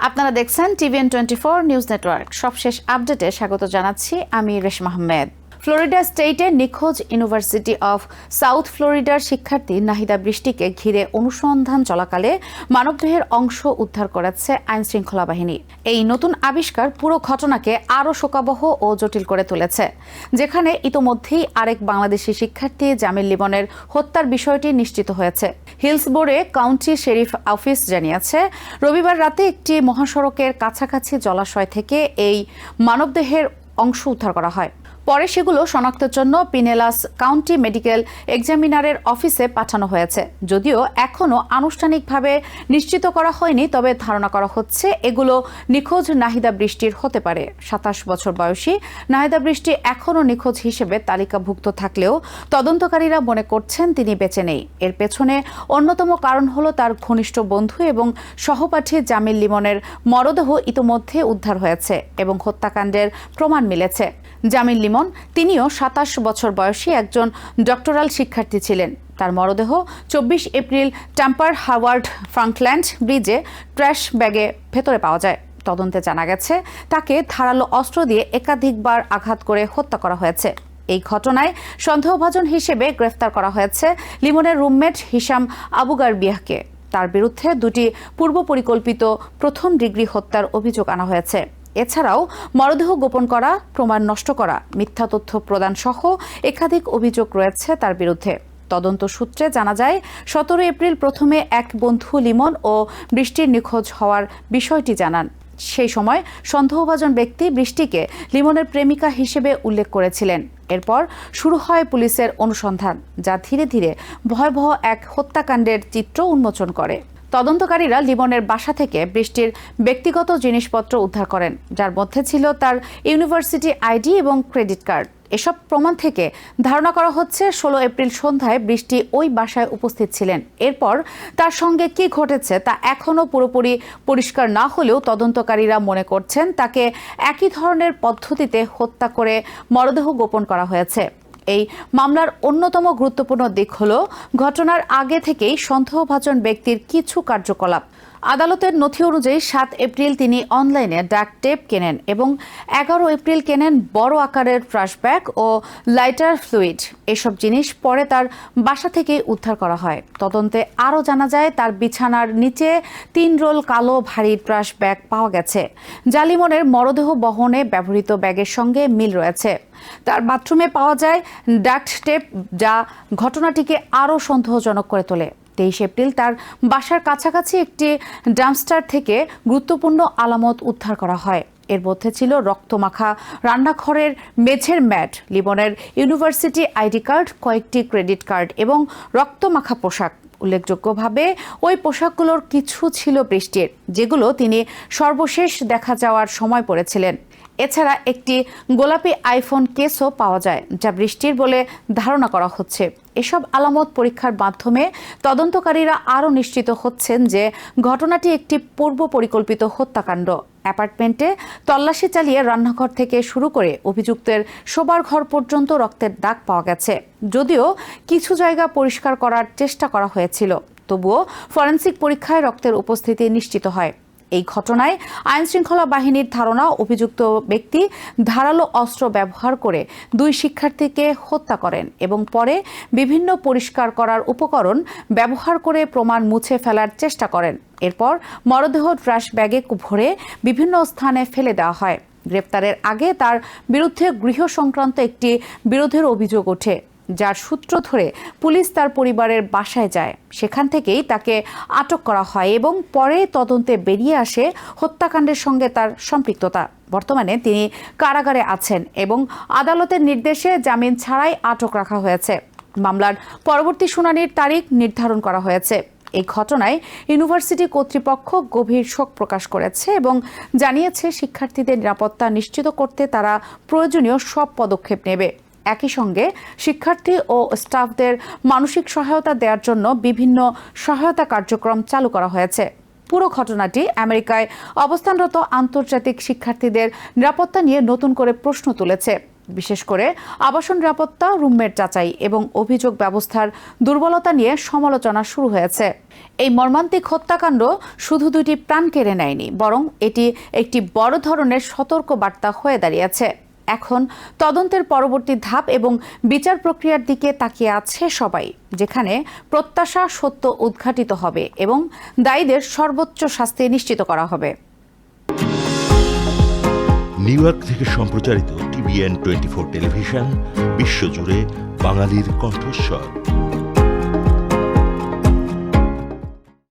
আপনারা দেখছেন TVN24 news network. সবশেষ আপডেটে স্বাগত জানাচ্ছি আমি রেশমা আহমেদ। ফ্লোরিডা স্টেটে নিখোঁজ ইউনিভার্সিটি অফ সাউথ ফ্লোরিডার শিক্ষার্থী নাহিদা বৃষ্টিকে ঘিরে অনুসন্ধান চলাকালে মানবদেহের অংশ উদ্ধার করেছে আইনশৃঙ্খলা বাহিনী। এই নতুন আবিষ্কার পুরো ঘটনাকে আরও শোকাবহ ও জটিল করে তুলেছে, যেখানে ইতোমধ্যেই আরেক বাংলাদেশি শিক্ষার্থী জামিল লিমনের হত্যার বিষয়টি নিশ্চিত হয়েছে। হিলসবোরে কাউন্টি শেরিফ অফিস জানিয়েছে, রবিবার রাতে একটি মহাসড়কের কাছাকাছি জলাশয় থেকে এই মানবদেহের অংশ উদ্ধার করা হয়। পরে সেগুলো শনাক্তের জন্য পিনেলাস কাউন্টি মেডিকেল এক্সামিনারের অফিসে পাঠানো হয়েছে। যদিও এখনও আনুষ্ঠানিকভাবে নিশ্চিত করা হয়নি, তবে ধারণা করা হচ্ছে এগুলো নিখোঁজ নাহিদা বৃষ্টির হতে পারে। ২৭ বছর বয়সী নাহিদা বৃষ্টি এখনও নিখোঁজ হিসেবে তালিকাভুক্ত থাকলেও তদন্তকারীরা মনে করছেন তিনি বেঁচে নেই। এর পেছনে অন্যতম কারণ হলো তার ঘনিষ্ঠ বন্ধু এবং সহপাঠী জামিল লিমনের মরদেহ ইতোমধ্যে উদ্ধার হয়েছে এবং হত্যাকাণ্ডের প্রমাণ মিলেছে। জামিল লিমন তিনিও ২৭ বছর বয়সী একজন ডক্টরাল শিক্ষার্থী ছিলেন। তার মরদেহ ২৪ এপ্রিল ট্যাম্পার হাওয়ার্ড ফ্রাঙ্কল্যান্ড ব্রিজে ট্র্যাশ ব্যাগে ভেতরে পাওয়া যায়। তদন্তে জানা গেছে তাকে ধারালো অস্ত্র দিয়ে একাধিকবার আঘাত করে হত্যা করা হয়েছে। এই ঘটনায় সন্দেহভাজন হিসেবে গ্রেফতার করা হয়েছে লিমনের রুমমেট হিশাম আবু গারবিয়াহকে। তার বিরুদ্ধে দুটি পূর্ব পরিকল্পিত প্রথম ডিগ্রি হত্যার অভিযোগ আনা হয়েছে। এছাড়াও মরদেহ গোপন করা, প্রমাণ নষ্ট করা, মিথ্যা তথ্য প্রদান সহ একাধিক অভিযোগ রয়েছে তার বিরুদ্ধে। তদন্ত সূত্রে জানা যায়, ১৭ এপ্রিল প্রথমে এক বন্ধু লিমন ও বৃষ্টির নিখোঁজ হওয়ার বিষয়টি জানান। সেই সময় সন্দেহভাজন ব্যক্তি বৃষ্টিকে লিমনের প্রেমিকা হিসেবে উল্লেখ করেছিলেন। এরপর শুরু হয় পুলিশের অনুসন্ধান, যা ধীরে ধীরে ভয়াবহ এক হত্যাকাণ্ডের চিত্র উন্মোচন করে। তদন্তকারীরা লিমনের বাসা থেকে বৃষ্টির ব্যক্তিগত জিনিসপত্র উদ্ধার করেন, যার মধ্যে ছিল তার ইউনিভার্সিটি আইডি এবং ক্রেডিট কার্ড। এসব প্রমাণ থেকে ধারণা করা হচ্ছে ১৬ এপ্রিল সন্ধ্যায় বৃষ্টি ওই বাসায় উপস্থিত ছিলেন। এরপর তার সঙ্গে কি ঘটেছে তা এখনও পুরোপুরি পরিষ্কার না হলেও তদন্তকারীরা মনে করছেন তাকে একই ধরনের পদ্ধতিতে হত্যা করে মরদেহ গোপন করা হয়েছে। এই মামলার অন্যতম গুরুত্বপূর্ণ দিক হল ঘটনার আগে থেকেই সন্দেহভাজন ব্যক্তির কিছু কার্যকলাপ। আদালতের নথি অনুযায়ী ৭ এপ্রিল তিনি অনলাইনে ডাক টেপ কেনেন এবং ১১ এপ্রিল কেনেন বড় আকারের ট্রাশ ব্যাগ ও লাইটার ফ্লুইড। এসব জিনিস পরে তার বাসা থেকে উদ্ধার করা হয়। তদন্তে আরও জানা যায় তার বিছানার নিচে ৩ রোল কালো ভারী ট্রাশ ব্যাগ পাওয়া গেছে, যা লিমনের মরদেহ বহনে ব্যবহৃত ব্যাগের সঙ্গে মিল রয়েছে। তার বাথরুমে পাওয়া যায় ডাক্ট টেপ, যা ঘটনাটিকে আরও সন্দেহজনক করে তোলে। ২৩ এপ্রিল তার বাসার কাছাকাছি একটি ডাম্পস্টার থেকে গুরুত্বপূর্ণ আলামত উদ্ধার করা হয়। এর মধ্যে ছিল রক্তমাখা রান্নাঘরের মেঝের ম্যাট, লিমনের ইউনিভার্সিটি আইডি কার্ড, কয়েকটি ক্রেডিট কার্ড এবং রক্তমাখা পোশাক। উল্লেখযোগ্যভাবে ওই পোশাকগুলোর কিছু ছিল বৃষ্টির, যেগুলো তিনি সর্বশেষ দেখা যাওয়ার সময় পরেছিলেন। এছাড়া একটি গোলাপি আইফোন কেসও পাওয়া যায়, যা বৃষ্টির বলে ধারণা করা হচ্ছে। এসব আলামত পরীক্ষার মাধ্যমে তদন্তকারীরা আরও নিশ্চিত হচ্ছেন যে ঘটনাটি একটি পূর্ব পরিকল্পিত হত্যাকাণ্ড। অ্যাপার্টমেন্টে তল্লাশি চালিয়ে রান্নাঘর থেকে শুরু করে অভিযুক্তের শোবার ঘর পর্যন্ত রক্তের দাগ পাওয়া গেছে। যদিও কিছু জায়গা পরিষ্কার করার চেষ্টা করা হয়েছিল, তবুও ফরেনসিক পরীক্ষায় রক্তের উপস্থিতি নিশ্চিত হয়। এই ঘটনায় আইনশৃঙ্খলা বাহিনীর ধারণা, অভিযুক্ত ব্যক্তি ধারালো অস্ত্র ব্যবহার করে ২ শিক্ষার্থীকে হত্যা করেন এবং পরে বিভিন্ন পরিষ্কার করার উপকরণ ব্যবহার করে প্রমাণ মুছে ফেলার চেষ্টা করেন। এরপর মরদেহ ট্রাশ ব্যাগে ভরে বিভিন্ন স্থানে ফেলে দেওয়া হয়। গ্রেপ্তারের আগে তার বিরুদ্ধে গৃহ সংক্রান্ত একটি বিরোধের অভিযোগ ওঠে, যার সূত্র ধরে পুলিশ তার পরিবারের বাসায় যায়। সেখান থেকেই তাকে আটক করা হয় এবং পরে তদন্তে বেরিয়ে আসে হত্যাকাণ্ডের সঙ্গে তার সম্পৃক্ততা। বর্তমানে তিনি কারাগারে আছেন এবং আদালতের নির্দেশে জামিন ছাড়াই আটক রাখা হয়েছে। মামলার পরবর্তী শুনানির তারিখ নির্ধারণ করা হয়েছে। এই ঘটনায় ইউনিভার্সিটি কর্তৃপক্ষ গভীর শোক প্রকাশ করেছে এবং জানিয়েছে শিক্ষার্থীদের নিরাপত্তা নিশ্চিত করতে তারা প্রয়োজনীয় সব পদক্ষেপ নেবে। একই সঙ্গে শিক্ষার্থী ও স্টাফদের মানসিক সহায়তা দেওয়ার জন্য বিভিন্ন সহায়তা কার্যক্রম চালু করা হয়েছে। পুরো ঘটনাটি আমেরিকায় অবস্থানরত আন্তর্জাতিক শিক্ষার্থীদের নিরাপত্তা নিয়ে নতুন করে প্রশ্ন তুলেছে। বিশেষ করে আবাসন নিরাপত্তা, রুমমেট যাচাই এবং অভিযোগ ব্যবস্থার দুর্বলতা নিয়ে সমালোচনা শুরু হয়েছে। এই মর্মান্তিক হত্যাকাণ্ড শুধু 2টি প্রাণ কেড়ে নেয়নি, বরং এটি একটি বড় ধরনের সতর্ক বার্তা হয়ে দাঁড়িয়েছে। এখন তদন্তের পরবর্তী ধাপ এবং বিচার প্রক্রিয়ার দিকে তাকিয়ে আছে সবাই, যেখানে প্রত্যাশা সত্য উদ্ঘাটিত হবে এবং দায়ীদের সর্বোচ্চ শাস্তি নিশ্চিত করা হবে। নিউ ইয়র্ক থেকে সম্প্রচারিত TVN 24 টেলিভিশন বিশ্বজুড়ে বাঙালির কণ্ঠস্বর।